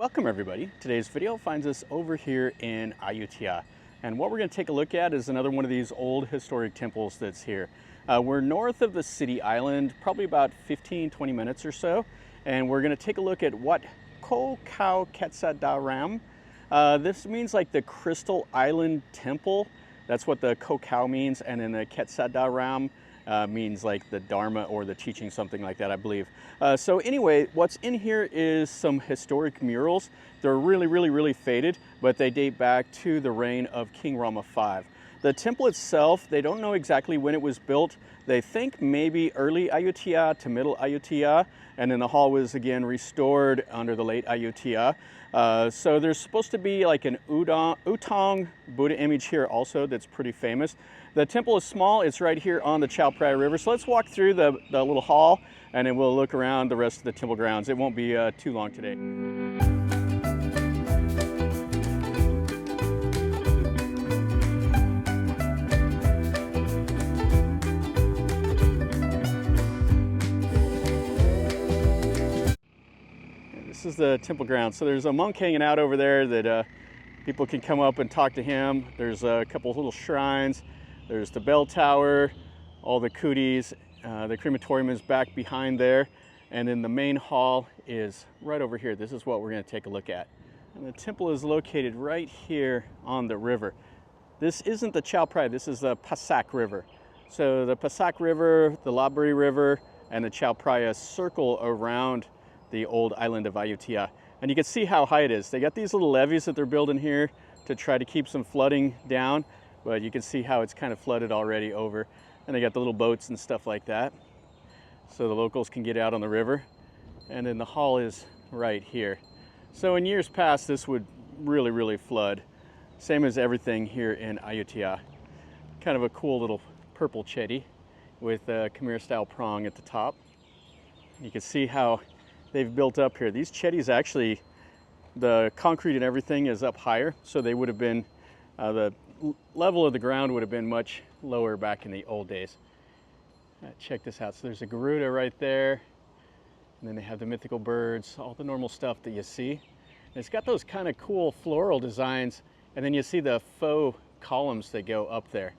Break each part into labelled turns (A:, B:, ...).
A: Welcome everybody. Today's video finds us over here in Ayutthaya. And what we're going to take a look at is another one of these old historic temples that's here. We're north of the city island, probably about 15-20 minutes or so. And we're going to take a look at Wat Ko Kaew Ketsadaram. This means like the Crystal Island Temple. That's what the Ko Kaew means. And then the Ketsadaram means like the Dharma or the teaching, something like that, I believe. So anyway, what's in here is some historic murals. They're really faded, but they date back to the reign of King Rama V. The temple itself, they don't know exactly when it was built. They think maybe early Ayutthaya to middle Ayutthaya, and then the hall was again restored under the late Ayutthaya. So there's supposed to be like an Utong Buddha image here also that's pretty famous. The temple is small, it's right here on the Phraya River. So let's walk through the little hall and then we'll look around the rest of the temple grounds. It won't be too long today. This is the temple ground. So there's a monk hanging out over there that people can come up and talk to him. There's a couple of little shrines. There's the bell tower, all the cooties. The crematorium is back behind there. And then the main hall is right over here. This is what we're going to take a look at. And the temple is located right here on the river. This isn't the Phraya, this is the Pa Sak River. So the Pa Sak River, the Labri River, and the Phraya circle around the old island of Ayutthaya. And you can see how high it is. They got these little levees that they're building here to try to keep some flooding down, but you can see how it's kind of flooded already over. And they got the little boats and stuff like that, so the locals can get out on the river. And then the hall is right here. So in years past, this would really flood. Same as everything here in Ayutthaya. Kind of a cool little purple chetty with a Khmer style prong at the top. You can see how they've built up here. These chetties actually, the concrete and everything is up higher, so they would have been, the level of the ground would have been much lower back in the old days. Check this out. So there's a Garuda right there, and then they have the mythical birds, all the normal stuff that you see. And it's got those kind of cool floral designs, and then you see the faux columns that go up there.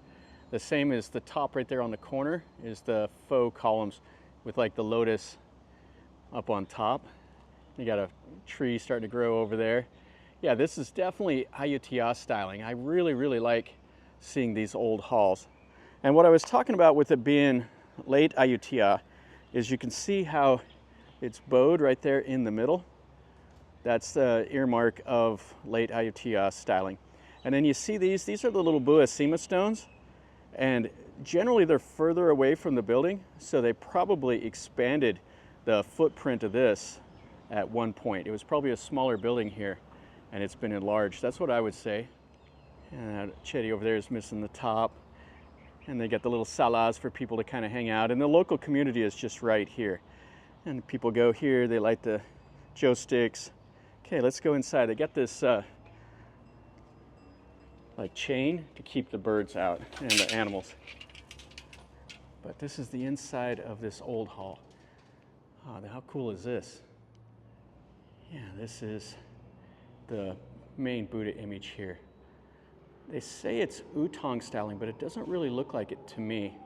A: The same as the top right there on the corner is the faux columns with like the lotus up on top. You got a tree starting to grow over there. Yeah, this is definitely Ayutthaya styling. I really like seeing these old halls. And what I was talking about with it being late Ayutthaya is you can see how it's bowed right there in the middle. That's the earmark of late Ayutthaya styling. And then you see these are the little Buasima stones, and generally they're further away from the building, so they probably expanded the footprint of this at one point. It was probably a smaller building here and it's been enlarged. That's what I would say. And Chetty over there is missing the top. And they got the little salas for people to kind of hang out. And the local community is just right here. And people go here, they light the joe sticks. Okay, let's go inside. They got this like chain to keep the birds out and the animals. But this is the inside of this old hall. Oh, how cool is this? Yeah, this is the main Buddha image here. They say it's Utong styling, but it doesn't really look like it to me.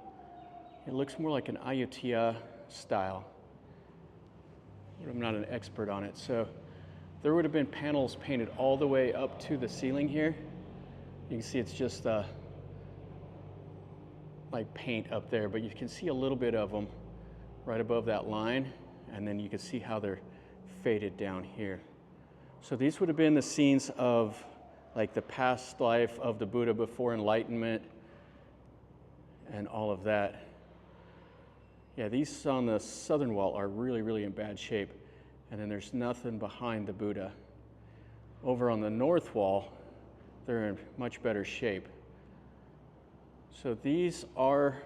A: It looks more like an Ayutthaya style. But I'm not an expert on it. So there would have been panels painted all the way up to the ceiling here. You can see it's just like paint up there, but you can see a little bit of them right above that line. And then you can see how they're faded down here. So these would have been the scenes of like the past life of the Buddha before enlightenment and all of that. Yeah, these on the southern wall are really in bad shape. And then there's nothing behind the Buddha. Over on the north wall, they're in much better shape. So these are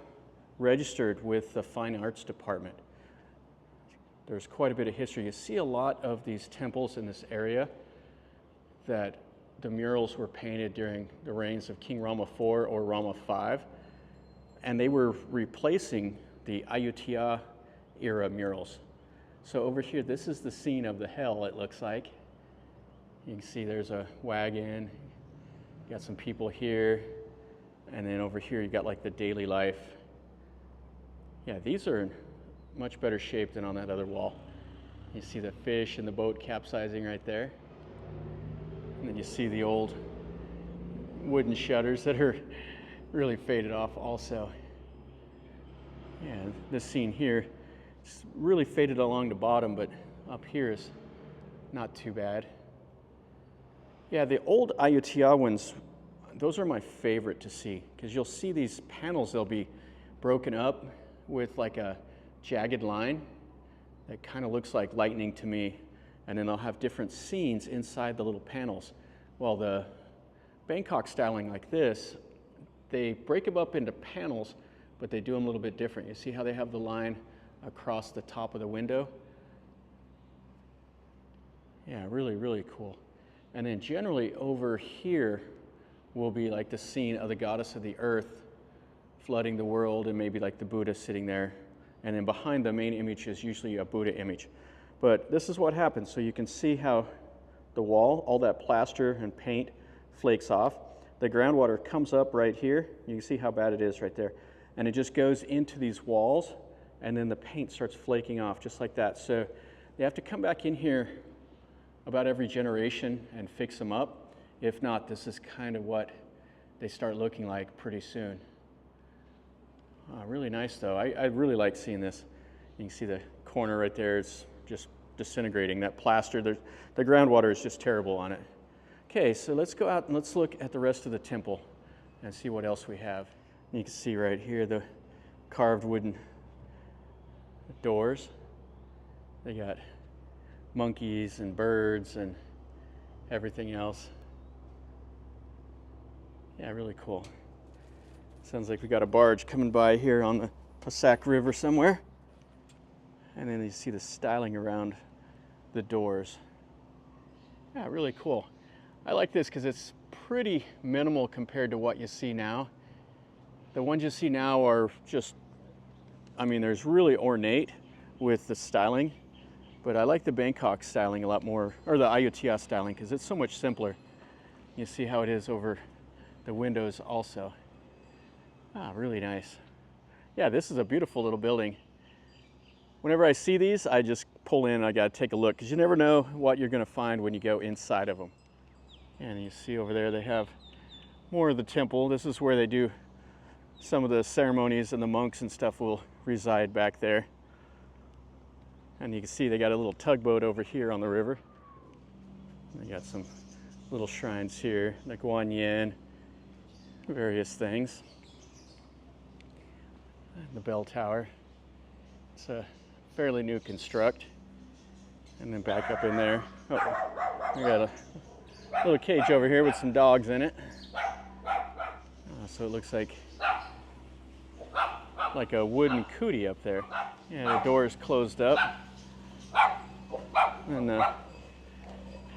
A: registered with the Fine Arts Department. There's quite a bit of history. You see a lot of these temples in this area that the murals were painted during the reigns of King Rama IV or Rama V, and they were replacing the Ayutthaya era murals. So over here, this is the scene of the hell, it looks like. You can see there's a wagon, you got some people here, and then over here you got like the daily life. Yeah, these are in much better shape than on that other wall. You see the fish and the boat capsizing right there. And then you see the old wooden shutters that are really faded off also. Yeah, this scene here, it's really faded along the bottom, but up here is not too bad. Yeah, the old Ayutthaya ones, those are my favorite to see, because you'll see these panels, they'll be broken up with like a jagged line that kind of looks like lightning to me, and then they'll have different scenes inside the little panels. Well, the Bangkok styling like this, they break them up into panels, but they do them a little bit different. You see how they have the line across the top of the window? Yeah, really, really cool. And then generally over here will be like the scene of the goddess of the earth flooding the world, and maybe like the Buddha sitting there. And then behind the main image is usually a Buddha image. But this is what happens. So you can see how the wall, all that plaster and paint flakes off. The groundwater comes up right here. You can see how bad it is right there. And it just goes into these walls, and then the paint starts flaking off just like that. So you have to come back in here about every generation and fix them up. If not, this is kind of what they start looking like pretty soon. Really nice though. I really like seeing this. You can see the corner right there, it's just disintegrating. That plaster, the groundwater is just terrible on it. Okay, so let's go out and let's look at the rest of the temple and see what else we have. You can see right here the carved wooden doors. They got monkeys and birds and everything else. Yeah, really cool. Sounds like we got a barge coming by here on the Pa Sak River somewhere. And then you see the styling around the doors. Yeah, really cool. I like this because it's pretty minimal compared to what you see now. The ones you see now are just, I mean, there's really ornate with the styling, but I like the Bangkok styling a lot more, or the Ayutthaya styling, because it's so much simpler. You see how it is over the windows also. Really nice. Yeah, this is a beautiful little building. Whenever I see these, I just pull in, I gotta take a look, because you never know what you're gonna find when you go inside of them. And you see over there, they have more of the temple. This is where they do some of the ceremonies, and the monks and stuff will reside back there. And you can see they got a little tugboat over here on the river. They got some little shrines here, the Guan Yin, various things. And the bell tower. It's a fairly new construct. And then back up in there. Oh, we got a little cage over here with some dogs in it. So it looks like a wooden cootie up there. Yeah, the door is closed up. And a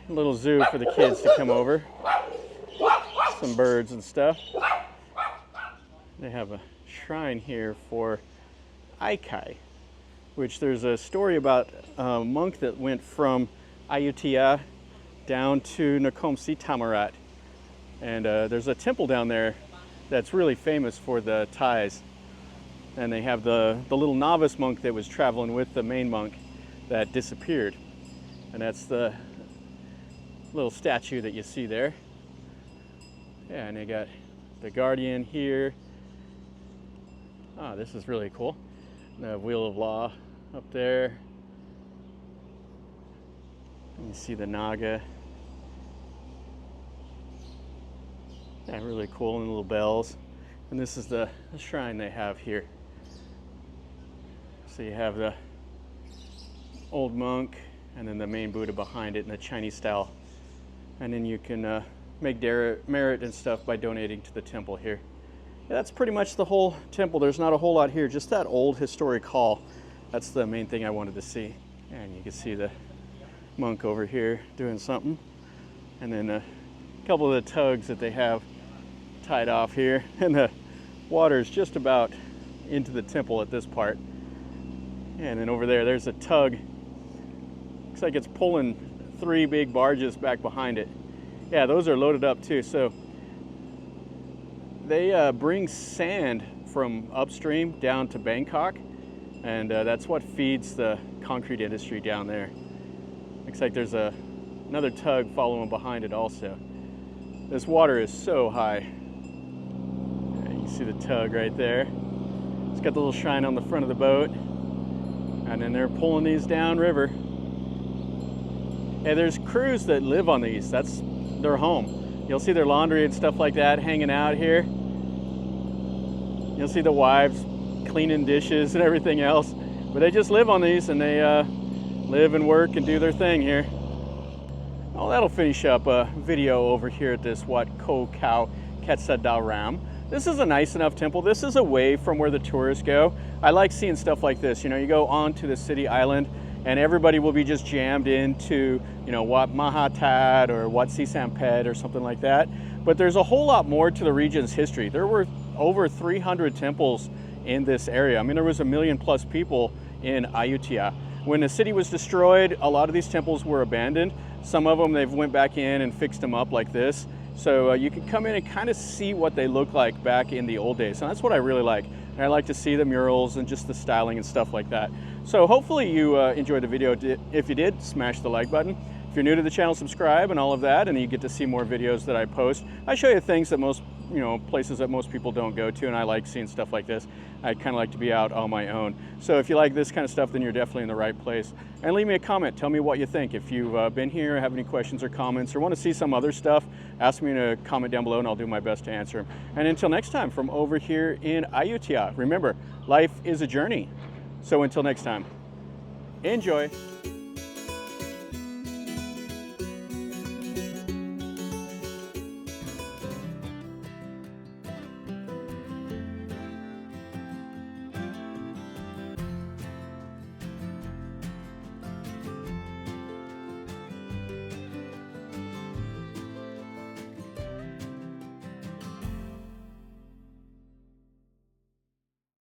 A: little zoo for the kids to come over. Some birds and stuff. They have a shrine here for Aikai, which there's a story about a monk that went from Ayutthaya down to Nakhon Ratchasima. And there's a temple down there that's really famous for the Thais. And they have the little novice monk that was traveling with the main monk that disappeared. And that's the little statue that you see there. Yeah, and they got the guardian here. This is really cool. The wheel of law up there. And you see the Naga. Yeah, really cool, and little bells. And this is the shrine they have here. So you have the old monk, and then the main Buddha behind it in the Chinese style. And then you can make merit and stuff by donating to the temple here. Yeah, that's pretty much the whole temple. There's not a whole lot here, just that old historic hall. That's the main thing I wanted to see. And you can see the monk over here doing something. And then a couple of the tugs that they have tied off here. And the water is just about into the temple at this part. And then over there, there's a tug. Looks like it's pulling 3 big barges back behind it. Yeah, those are loaded up too. So they bring sand from upstream down to Bangkok, and that's what feeds the concrete industry down there. Looks like there's another tug following behind it also. This water is so high. Yeah, you see the tug right there. It's got the little shrine on the front of the boat, and then they're pulling these down river. And there's crews that live on these. That's their home. You'll see their laundry and stuff like that hanging out here. You'll see the wives cleaning dishes and everything else. But they just live on these, and they live and work and do their thing here. Well, that'll finish up a video over here at this Wat Ko Kaew Ketsadaram. This is a nice enough temple. This is away from where the tourists go. I like seeing stuff like this. You know, you go onto the city island and everybody will be just jammed into, you know, Wat Mahathat or Wat Sisampet or something like that. But there's a whole lot more to the region's history. There were over 300 temples in this area. I mean, there was 1 million+ people in Ayutthaya. When the city was destroyed, a lot of these temples were abandoned. Some of them, they've went back in and fixed them up like this. So you can come in and kind of see what they look like back in the old days. And that's what I really like. And I like to see the murals and just the styling and stuff like that. So hopefully you enjoyed the video. If you did, smash the like button. If you're new to the channel, subscribe and all of that, and you get to see more videos that I post. I show you things that most, you know, places that most people don't go to, and I like seeing stuff like this. I kind of like to be out on my own. So if you like this kind of stuff, then you're definitely in the right place. And leave me a comment. Tell me what you think. If you've been here, have any questions or comments, or want to see some other stuff, ask me in a comment down below, and I'll do my best to answer them. And until next time, from over here in Ayutthaya, remember, life is a journey. So until next time, enjoy.